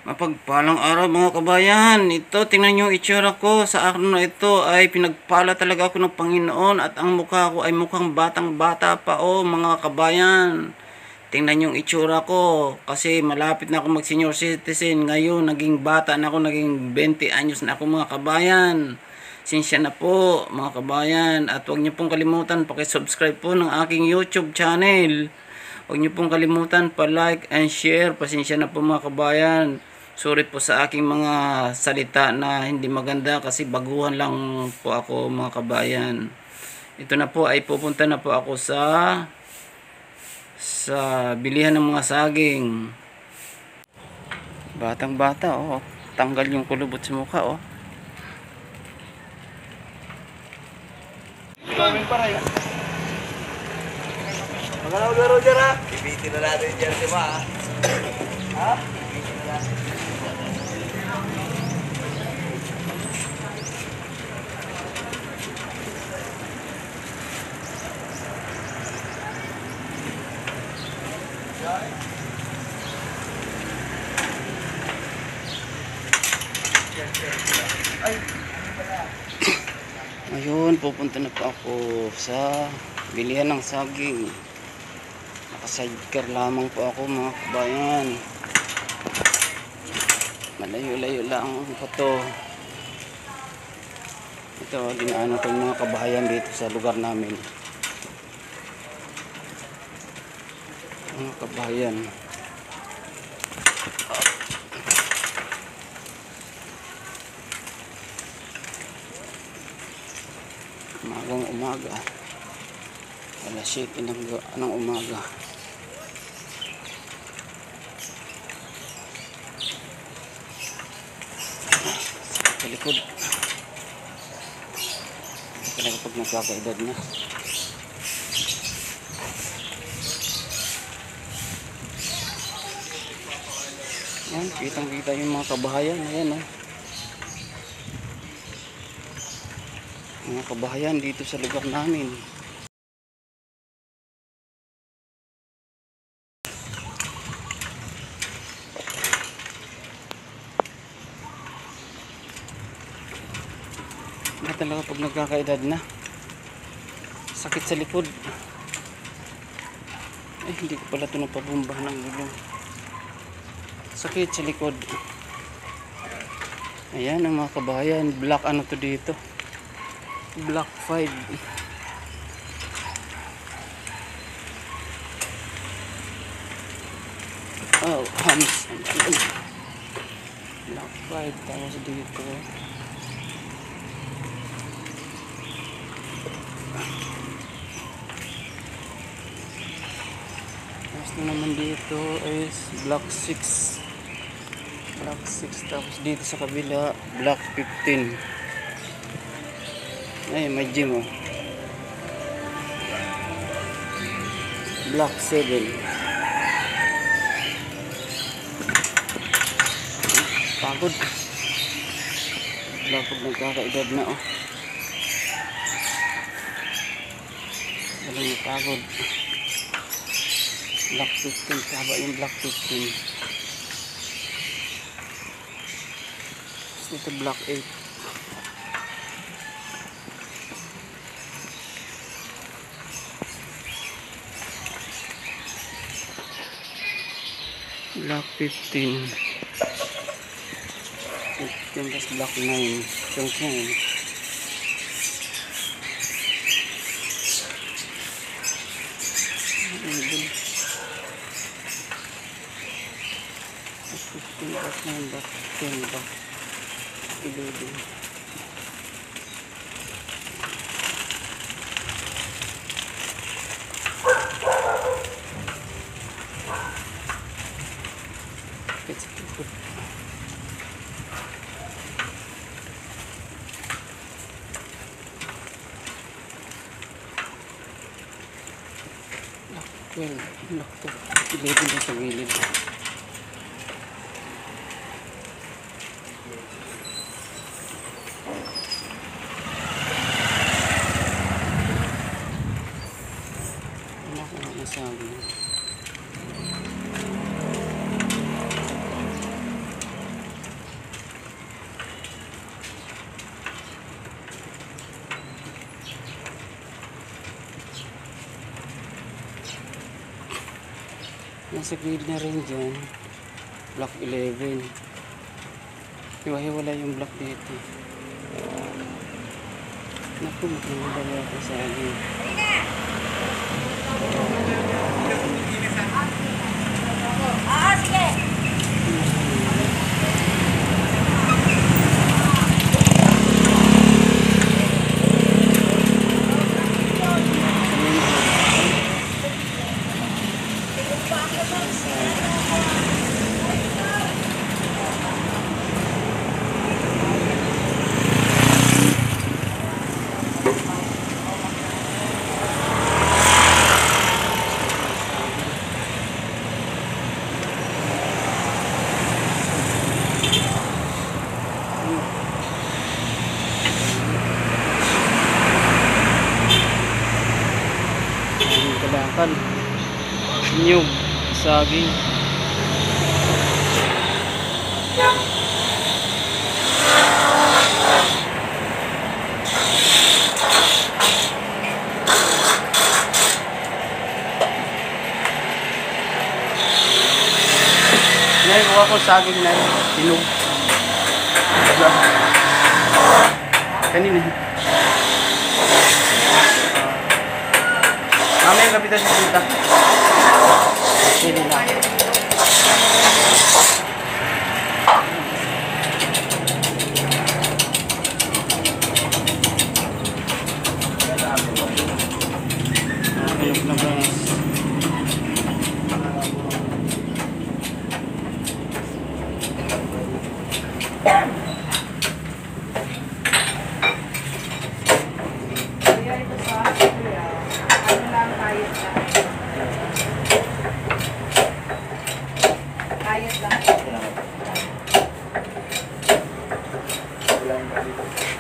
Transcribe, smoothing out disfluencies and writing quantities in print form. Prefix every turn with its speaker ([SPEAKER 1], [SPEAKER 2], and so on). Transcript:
[SPEAKER 1] Mapagpalang araw mga kabayan. Ito, tingnan nyo yung itsura ko. Sa araw na ito ay pinagpala talaga ako ng Panginoon at ang mukha ko ay mukhang batang-bata pa mga kabayan. Tingnan nyo yung itsura ko kasi malapit na ako mag senior citizen. Ngayon, naging bata na ako, naging 20 anyos na ako mga kabayan. Sinsya na po mga kabayan. At huwag nyo pong kalimutan, pakisubscribe po ng aking YouTube channel. Huwag nyo pong kalimutan pa-like and share. Pasensya na po mga kabayan. Sorry po sa aking mga salita na hindi maganda kasi baguhan lang po ako mga kabayan. Ito na po ay pupunta na po ako sa bilihan ng mga saging. Batang bata tanggal yung kulubot sa mukha
[SPEAKER 2] Kaming para yan. Magalaw laro dyan ha. Ibitin na natin dyan di ba ha? Ibitin na natin.
[SPEAKER 1] Ngayon, pupunta na po ako sa bilihan ng saging. Naka-sidecar lamang po ako mga kabayan. Malayo-layo lang po to. Ito, dinaanan ko yung mga kabahayan dito sa lugar namin. Mga kabahayan. Umagang umaga. Alas 7 ng umaga. Sa likod. Talaga pag nagkakaedad na. Yan, kitang-kita yung mga kabahayan. Ayan mga kabahayan dito sa lugar namin. Talaga pag nagkakaedad na, sakit sa likod. Ay, hindi ko pala ito napabumba ng gulong. Sakit sa likod. Ayan ang mga kabahayan. Black ano to dito, Black 5. Hams. Black 5 tapos dito na naman dito is Black 6. Black 6 tapos dito sa kabila Black 15. Ay, may gym Black 7. Pagod. Pag nagkakaedad na walang napagod. Black 15, saba yung Black 15. Ito Black 8. Black 15. 15 plus Black 9. Chung-chung. Black 10 ba? Iludo. Black 12. Iludo na sa gilid. sabi. Nasa grid na rin dyan. Block 11. Hiwa-hiwala yung block dito. Naku, magkakabala ako sa akin.
[SPEAKER 3] Sige.
[SPEAKER 1] Kalakal, nyug, saging. Nay, kuha ko saging na hinog. Kanina. Mamaya gabi tayo sa punta. Hindi lang. Nakakilog na ba?
[SPEAKER 3] Ayos lang.
[SPEAKER 2] Wala yung